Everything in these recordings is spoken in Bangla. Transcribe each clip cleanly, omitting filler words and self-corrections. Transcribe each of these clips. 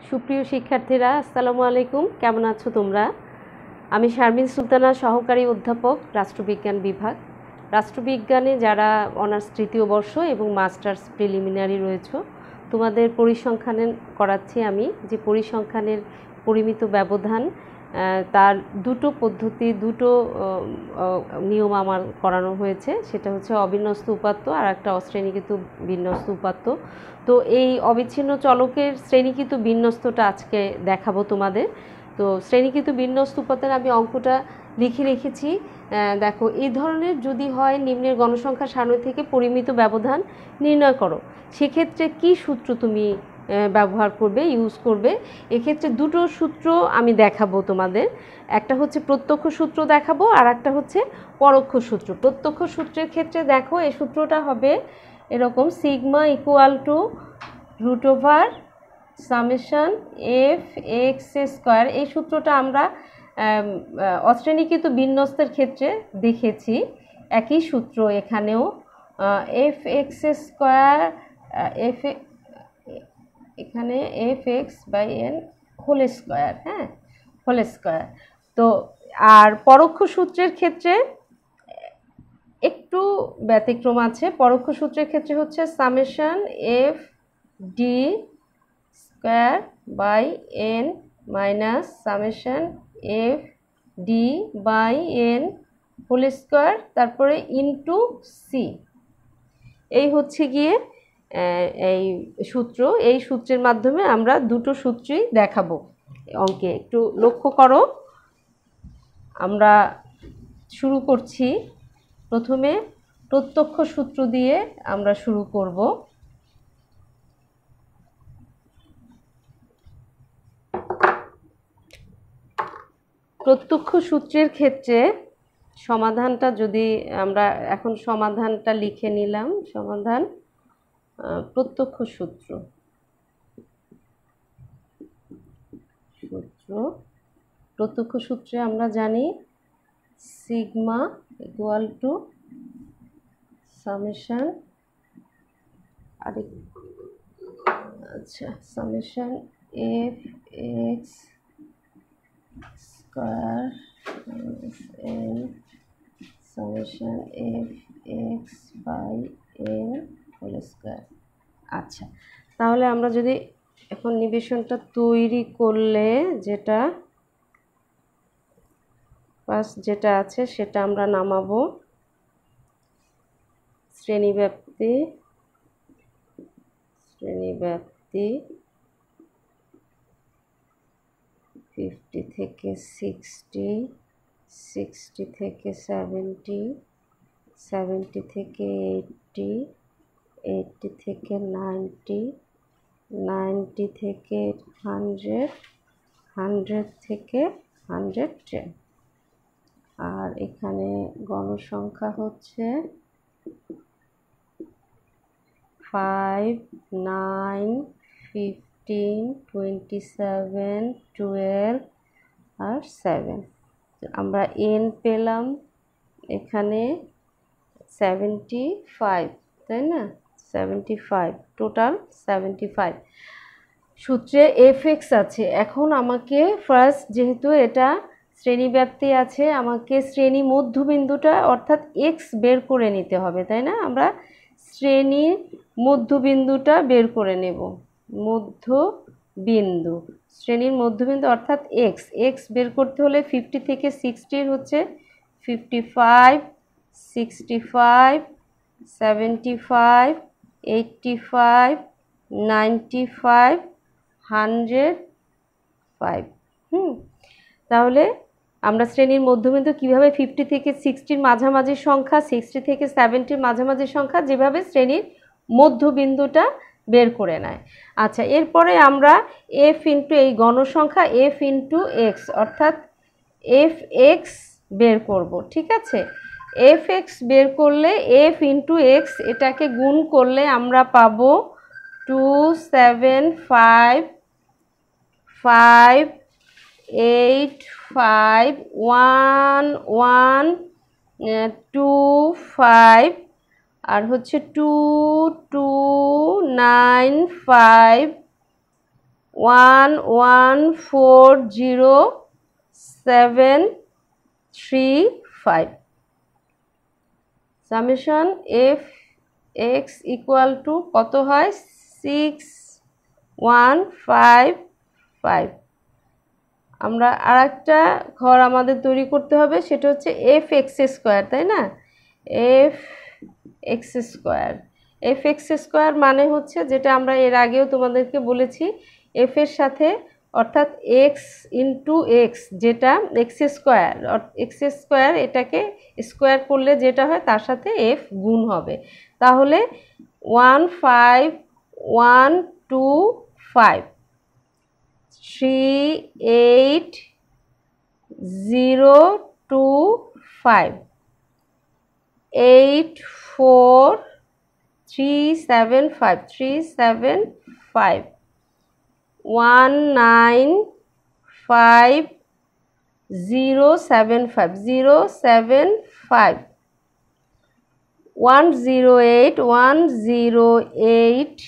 সুপ্রিয় শিক্ষার্থীরা, আসসালামু আলাইকুম। কেমন আছো তোমরা? আমি শারমিন সুলতানা, সহকারী অধ্যাপক, রাষ্ট্রবিজ্ঞান বিভাগ। রাষ্ট্রবিজ্ঞানে যারা অনার্স তৃতীয় বর্ষ এবং মাস্টার্স প্রিলিমিনারি রয়েছে, তোমাদের পরিসংখ্যান করাচ্ছি আমি। যে পরিসংখ্যানের পরিমিত ব্যবধান, তার দুটো পদ্ধতি, দুটো নিয়ম আমার করানো হয়েছে। সেটা হচ্ছে অবিন্যস্ত উপাত্ত আর একটা অশ্রেণীকৃত বিন্যস্ত উপাত্ত। তো এই অবিচ্ছিন্ন চলকের শ্রেণীকৃত বিন্যস্তটা আজকে দেখাবো তোমাদের। তো শ্রেণীকৃত বিন্যস্ত উপাত্তের আমি অঙ্কটা লিখে রেখেছি। দেখো, এই ধরনের যদি হয় নিম্নের গণসংখ্যা সারণী থেকে পরিমিত ব্যবধান নির্ণয় করো, সেক্ষেত্রে কি সূত্র তুমি ব্যবহার করবে, ইউজ করবে? এক্ষেত্রে দুটো সূত্র আমি দেখাবো তোমাদের। একটা হচ্ছে প্রত্যক্ষ সূত্র দেখাবো, আর একটা হচ্ছে পরোক্ষ সূত্র। প্রত্যক্ষ সূত্রের ক্ষেত্রে দেখো, এই সূত্রটা হবে এরকম: sigma equal to root over summation f x square. এই সূত্রটা আমরা অশ্রেণীকৃত বিন্যস্তের ক্ষেত্রে দেখেছি। একই সূত্র এখানেও, এফ এক্স স্কোয়ার, এখানে f x by n whole square, হ্যাঁ, হোল স্কোয়ার। তো আর পরোক্ষ সূত্রের ক্ষেত্রে একটু ব্যতিক্রম আছে। পরোক্ষ সূত্রের ক্ষেত্রে হচ্ছে summation f D square by n minus summation f d by n whole square, তারপরে ইনটু সি। এই হচ্ছে গিয়ে এই সূত্র। এই সূত্রের মাধ্যমে আমরা দুটো সূত্রই দেখাবো অঙ্কে। একটু লক্ষ্য করো, আমরা শুরু করছি। প্রথমে প্রত্যক্ষ সূত্র দিয়ে আমরা শুরু করব। প্রত্যক্ষ সূত্রের ক্ষেত্রে সমাধানটা যদি আমরা এখন সমাধানটা লিখে নিলাম। সমাধান প্রত্যক্ষ সূত্র প্রত্যক্ষ সূত্রে আমরা জানি sigma equal to summation, summation f x square n summation f x by n whole square. আচ্ছা, তাহলে আমরা যদি এখন নিবেশনটা তৈরি করলে যেটা ফার্স্ট যেটা আছে সেটা আমরা নামাবো। শ্রেণীব্যাপ্তি 50 থেকে 60, 60 থেকে 70, 70 থেকে 80, 80 থেকে 90, 90 থেকে 100, 100 থেকে 110। আর এখানে গণসংখ্যা হচ্ছে 5, 9, 15, 27, 12 আর 7। আমরা n পেলাম এখানে 75, তাই না? 75, টোটাল 75। সূত্রে এফ এক্স আছে। এখন আমাকে ফার্স্ট, যেহেতু এটা শ্রেণীব্যাপ্তি আছে, আমাকে শ্রেণী মধ্যবিন্দুটা অর্থাৎ এক্স বের করে নিতে হবে, তাই না? আমরা শ্রেণীর মধ্যবিন্দুটা বের করে নেব। শ্রেণীর মধ্যবিন্দু অর্থাৎ এক্স। এক্স বের করতে হলে 50 থেকে 60 হচ্ছে 55, 65, 75, 85, 95, 105। তাহলে আমরা শ্রেণীর মধ্যবিন্দু কিভাবে 50 থেকে 60-র মাঝামাঝি সংখ্যা, 60 থেকে 70-র মাঝামাঝি সংখ্যা, যেভাবে শ্রেণীর মধ্যবিন্দুটা বের করে নেয়। আচ্ছা, এরপরে আমরা এফ ইন্টু এই গণসংখ্যা এফ ইন্টু এক্স অর্থাৎ এফ এক্স বের করব। ঠিক আছে, এফ এক্স বের করলে এফ ইন্টু এক্স এটাকে গুণ করলে আমরা পাবো 275,5,8,5,1,1,2,5 আর হচ্ছে 2,2,9,5,1,2,5 1140735 summation f x equal to কত হয় 6155। আমরা আরেকটা ঘর আমাদের তৈরি করতে হবে, সেটা হচ্ছে এফ এক্স স্কোয়ার, তাই না? F x square, F x square মানে হচ্ছে যেটা আমরা এর আগেও তোমাদেরকে বলেছি, এফ এর সাথে অর্থাৎ এক্স ইন্টু এক্স, যেটা এক্স স্কোয়ার এটাকে স্কোয়ার করলে যেটা হয় তার সাথে এফ গুণ হবে। তাহলে 15125 38025 84375 195 075 108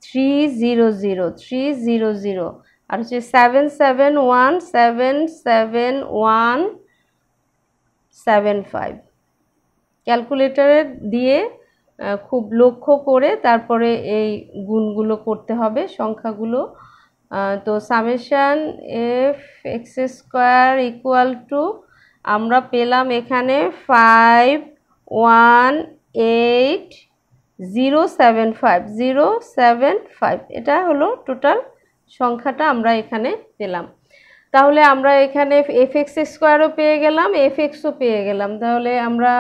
300 আর হচ্ছে 77177175। ক্যালকুলেটরে দিয়ে খুব লক্ষ্য করে তারপরে এই গুণগুলো করতে হবে সংখ্যাগুলো। তো summation f x square equal to আমরা পেলাম এখানে 518075 এটা হলো টোটাল সংখ্যাটা আমরা এখানে পেলাম। তাহলে আমরা এখানে এফ এক্স স্কোয়ারও পেয়ে গেলাম, এফ এক্সও পেয়ে গেলাম। তাহলে আমরা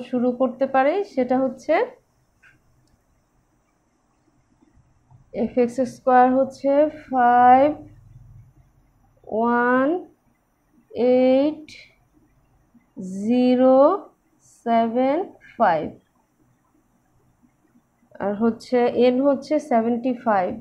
শুরু করতে পারি, সেটা হচ্ছে এফ এক্স স্কোয়ার হচ্ছে 518,075 আর হচ্ছে এন হচ্ছে 75,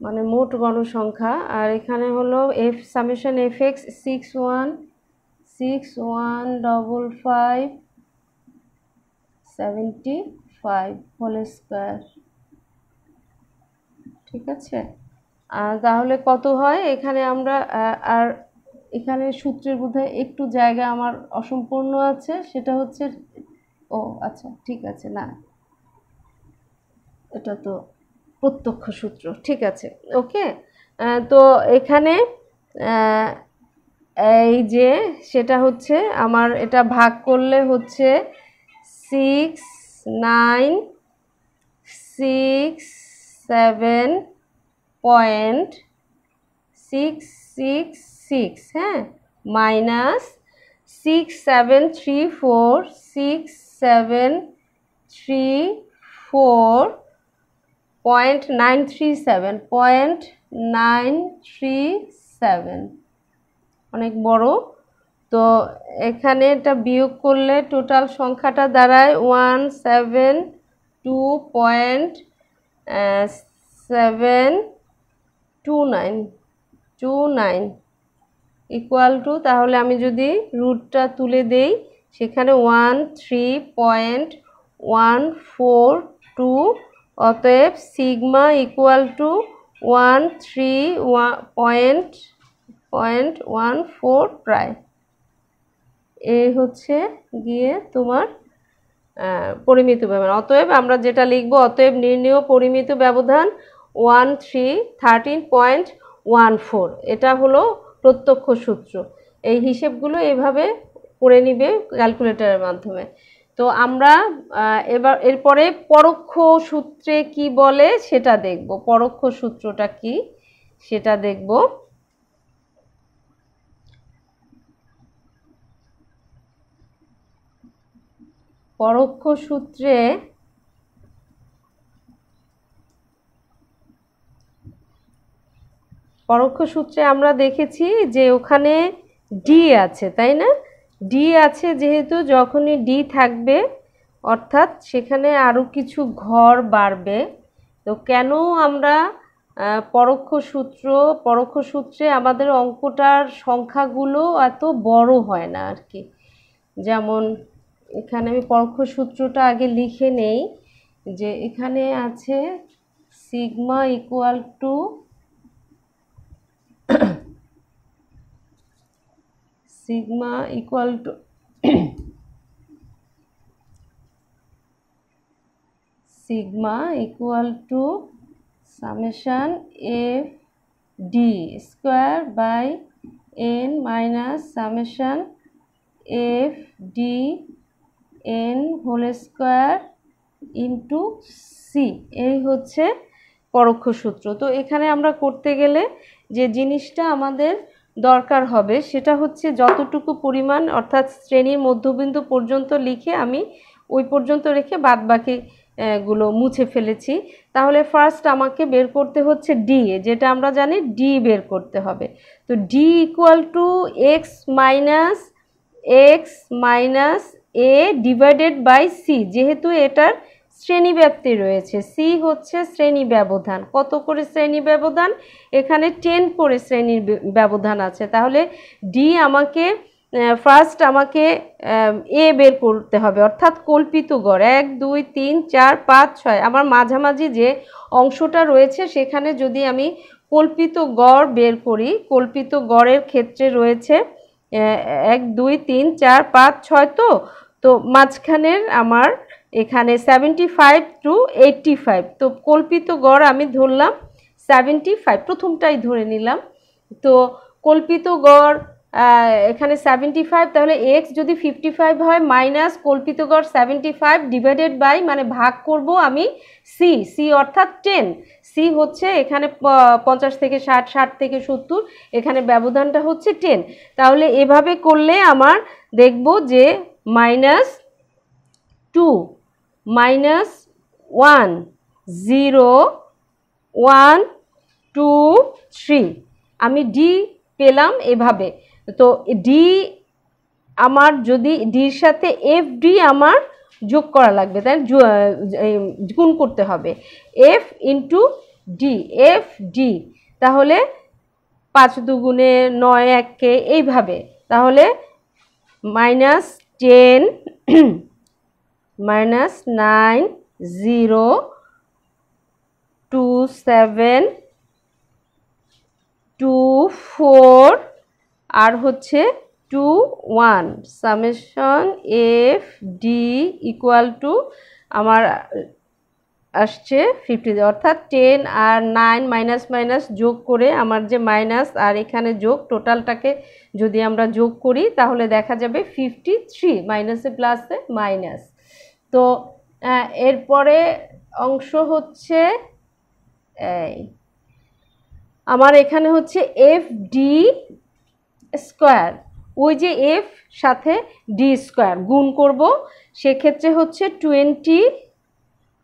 মানে মোট গণসংখ্যা। আর এখানে হলো f summation f x 61615575 whole square. ঠিক আছে, তাহলে কত হয় এখানে আমরা আর এখানে সূত্রের বোধহয় একটু জায়গা আমার অসম্পূর্ণ আছে, সেটা হচ্ছে ও আচ্ছা ঠিক আছে, না এটা তো প্রত্যক্ষ সূত্র, ঠিক আছে ওকে। তো এখানে এই যে সেটা হচ্ছে আমার এটা ভাগ করলে হচ্ছে 6967.666, হ্যাঁ, মাইনাস 6734,674.937 অনেক বড়। তো এখানে এটা বিয়োগ করলে টোটাল সংখ্যাটা দাঁড়ায় 172.729 ইকুয়াল টু, তাহলে আমি যদি রুটটা তুলে দেই সেখানে 13.142, অতএব সিগমা ইকুয়াল টু 13.14 প্রায়। এই হচ্ছে গিয়ে তোমার পরিমিত ব্যবধান। অতএব আমরা যেটা লিখব, অতএব নির্ণেয় পরিমিত ব্যবধান 13.14, এটা হলো প্রত্যক্ষ সূত্র। এই হিসেবগুলো এভাবে করে নিবে ক্যালকুলেটরের মাধ্যমে। তো আমরা এবার এরপরে পরোক্ষ সূত্রে কি বলে সেটা দেখব। পরোক্ষ সূত্রটা কি সেটা দেখব। পরোক্ষ সূত্রে আমরা দেখেছি যে ওখানে ডি আছে, তাই না? ডি আছে যেহেতু, যখনই ডি থাকবে অর্থাৎ সেখানে আরও কিছু ঘর বাড়বে। তো কেন আমরা পরোক্ষ সূত্রে আমাদের অঙ্কটার সংখ্যাগুলো এত বড় হয় না আর কি। যেমন এখানে আমি পরোক্ষ সূত্রটা আগে লিখে নেই, যে এখানে আছে sigma equal two sigma equal to sigma equal to summation f d square by n minus summation f d n whole square into c এই হচ্ছে পরোক্ষ সূত্র। তো এখানে আমরা করতে গেলে যে জিনিসটা আমাদের দরকার হবে সেটা হচ্ছে যতটুকু পরিমাণ অর্থাৎ শ্রেণীর মধ্যবিন্দু পর্যন্ত লিখে আমি ওই পর্যন্ত রেখে বাদবাকি গুলো মুছে ফেলেছি। তাহলে ফার্স্ট আমাকে বের করতে হচ্ছে ডি, যেটা আমরা জানি ডি বের করতে হবে। তো d equal to x minus a divided by c, যেহেতু এটার শ্রেণী ব্যাপ্তি রয়েছে, সি হচ্ছে শ্রেণী ব্যবধান। কত করে শ্রেণী ব্যবধান? এখানে 10 করে শ্রেণীর ব্যবধান আছে। তাহলে ডি আমাকে ফার্স্ট আমাকে এ বের করতে হবে, অর্থাৎ কল্পিত গড় 1 2 3 4 5 6। আমার মাঝামাঝি যে অংশটা রয়েছে সেখানে যদি আমি কল্পিত গড় বের করি, কল্পিত গড়ের ক্ষেত্রে রয়েছে 1 2 3 4 5 6। তো মাঝখানের আমার এখানে 75 to 85। তো কল্পিত গড় আমি ধরলাম 75, প্রথমটাই ধরে নিলাম। তো কল্পিত গড় এখানে 75, তাহলে এক্স যদি 55 হয় মাইনাস কল্পিত গড় 75 ডিভাইডেড বাই মানে ভাগ করব আমি সি অর্থাৎ 10। সি হচ্ছে এখানে 50 থেকে 60, 60 থেকে 70, এখানে ব্যবধানটা হচ্ছে 10। তাহলে এভাবে করলে আমার দেখব যে -2 -1 0 1 2 3 আমি ডি পেলাম এভাবে। তো ডি আমার যদি ডির সাথে এফ ডি আমার যোগ করা লাগবে, তাই গুণ করতে হবে F into D, F D. তাহলে 5 দুগুণে 9 1 এইভাবে। তাহলে -10 -9 0 2 7 2 4 আর হচ্ছে 2 1 summation f D equal two আমার আসছে 50, অর্থাৎ 10 আর 9 মাইনাস মাইনাস যোগ করে আমার যে মাইনাস আর এখানে যোগ টোটালটাকে যদি আমরা যোগ করি তাহলে দেখা যাবে 53, মাইনাসে প্লাসে মাইনাস। তো এরপরে অংশ হচ্ছে এই আমার এখানে হচ্ছে এফ ডি স্কোয়ার, ওই যে এফ সাথে ডি স্কোয়ার গুণ করব, সেক্ষেত্রে হচ্ছে 20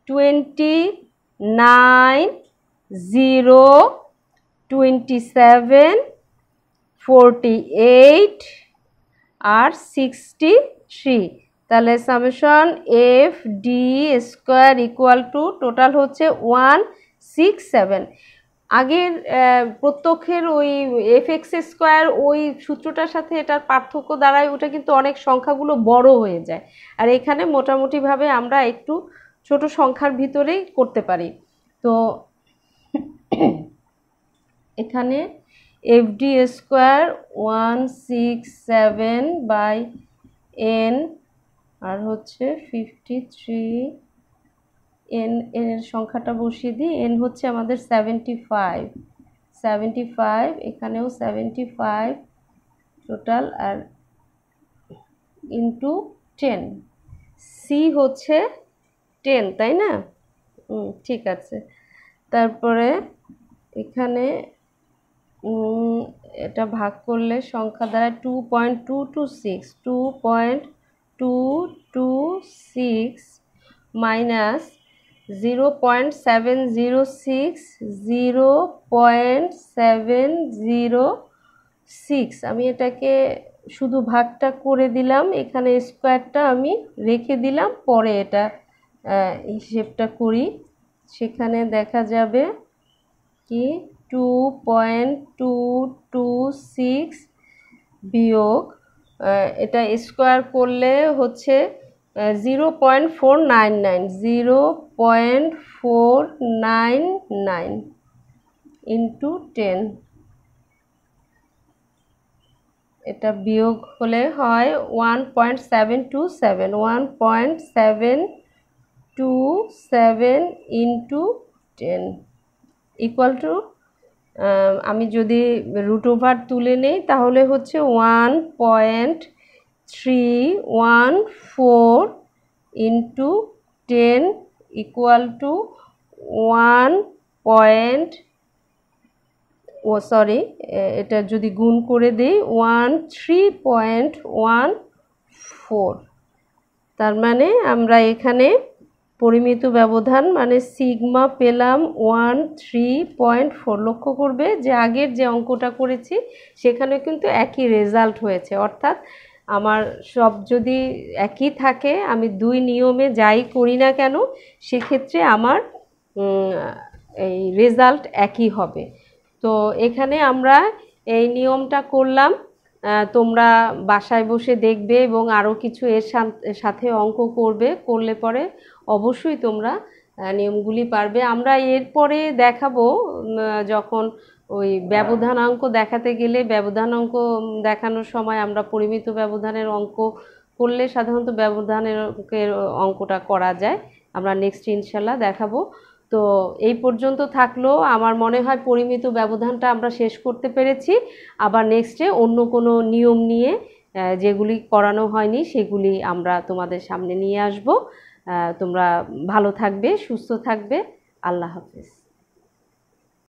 29 0 27 48 আর 63। তাহলে summation f D square equal to total হচ্ছে 167। আগের প্রত্যক্ষের ওই এফ এক্স স্কোয়ার ওই সূত্রটার সাথে এটার পার্থক্য দাঁড়ায়, ওটা কিন্তু অনেক সংখ্যাগুলো বড় হয়ে যায়। আর এখানে মোটামুটিভাবে আমরা একটু ছোট সংখ্যার ভিতরেই করতে পারি। তো এখানে F D square 167 by N R হচ্ছে 53, এন এর সংখ্যাটা বসিয়ে দিই। এন হচ্ছে আমাদের 75, এখানেও 75 টোটাল আর ইন্টু 10। সি হচ্ছে 10, তাই না? ঠিক আছে। তারপরে এখানে এটা ভাগ করলে সংখ্যা দ্বারা 2.226 মাইনাস 0.706 আমি এটাকে শুধু ভাগটা করে দিলাম, এখানে স্কোয়ারটা আমি রেখে দিলাম, পরে এটা হিসেবটা করি। সেখানে দেখা যাবে কি 2.226 বিয়োগ এটা স্কোয়ার করলে হচ্ছে 0.499, 0.499 ইন্টু 10, এটা বিয়োগ হলে হয় 1.727, 1.727 ইন্টু 10 ইকুয়াল টু, আমি যদি রুট ওভার তুলে নেই তাহলে হচ্ছে 1.314 ইন্টু 10 ইকুয়াল টু এটা যদি গুণ করে দিই 13.14, তার মানে আমরা এখানে পরিমিত ব্যবধান মানে সিগমা পেলাম 13.4। লক্ষ্য করবে যে আগের যে অঙ্কটা করেছি সেখানে কিন্তু একই রেজাল্ট হয়েছে, অর্থাৎ আমার সব যদি একই থাকে, আমি দুই নিয়মে যাই করি না কেন সেক্ষেত্রে আমার এই রেজাল্ট একই হবে। তো এখানে আমরা এই নিয়মটা করলাম, তোমরা বাসায় বসে দেখবে এবং আরও কিছু এর সাথে অঙ্ক করলে পরে অবশ্যই তোমরা নিয়মগুলি পারবে। আমরা এরপরে দেখাবো যখন ওই ব্যবধানাঙ্ক দেখাতে গেলে, ব্যবধানাঙ্ক দেখানোর সময় আমরা পরিমিত ব্যবধানের অঙ্ক করলে সাধারণত ব্যবধানের অঙ্কটা করা যায়, আমরা নেক্সট ইনশাল্লাহ দেখাবো। তো এই পর্যন্ত থাকলো, আমার মনে হয় পরিমিত ব্যবধানটা আমরা শেষ করতে পেরেছি। আবার নেক্সটে অন্য কোনো নিয়ম নিয়ে যেগুলি করানো হয়নি সেগুলি আমরা তোমাদের সামনে নিয়ে আসব। তোমরা ভালো থাকবে, সুস্থ থাকবে। আল্লাহ হাফেজ।